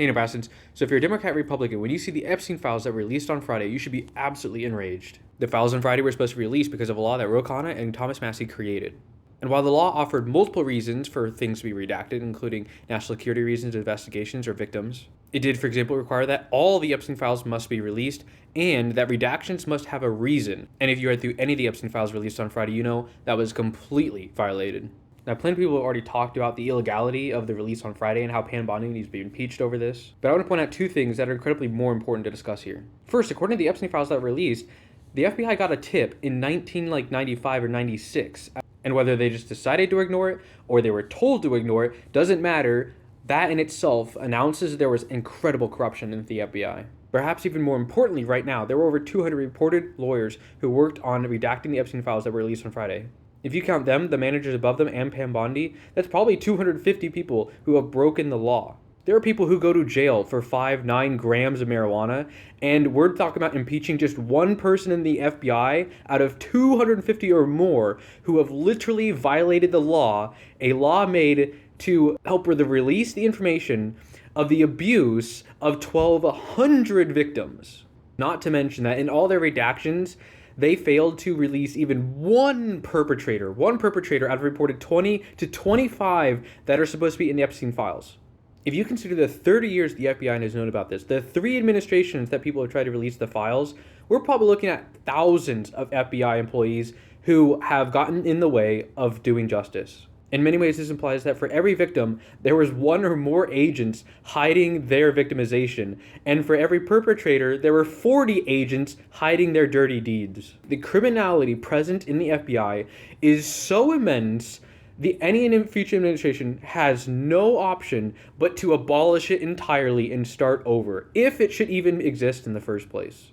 Hey, Nebraskans. So if you're a Democrat Republican, when you see the Epstein files that were released on Friday, you should be absolutely enraged. The files on Friday were supposed to be released because of a law that Ro Khanna and Thomas Massie created. And while the law offered multiple reasons for things to be redacted, including national security reasons, investigations, or victims, it did, for example, require that all the Epstein files must be released and that redactions must have a reason. And if you read through any of the Epstein files released on Friday, you know that was completely violated. Now, plenty of people have already talked about the illegality of the release on Friday and how Pam Bondi needs to be impeached over this. But I want to point out two things that are incredibly more important to discuss here. First, according to the Epstein files that were released, the FBI got a tip in 1995 or 96. And whether they just decided to ignore it or they were told to ignore it, doesn't matter. That in itself announces there was incredible corruption in the FBI. Perhaps even more importantly right now, there were over 200 reported lawyers who worked on redacting the Epstein files that were released on Friday. If you count them, the managers above them, and Pam Bondi, that's probably 250 people who have broken the law. There are people who go to jail for 9 grams of marijuana, and we're talking about impeaching just one person in the FBI out of 250 or more who have literally violated the law, a law made to help release the information of the abuse of 1,200 victims. Not to mention that in all their redactions, they failed to release even one perpetrator out of reported 20 to 25 that are supposed to be in the Epstein files. If you consider the 30 years the FBI has known about this, the 3 administrations that people have tried to release the files, we're probably looking at thousands of FBI employees who have gotten in the way of doing justice. In many ways, this implies that for every victim, there was one or more agents hiding their victimization, and for every perpetrator, there were 40 agents hiding their dirty deeds. The criminality present in the FBI is so immense, any future administration has no option but to abolish it entirely and start over, if it should even exist in the first place.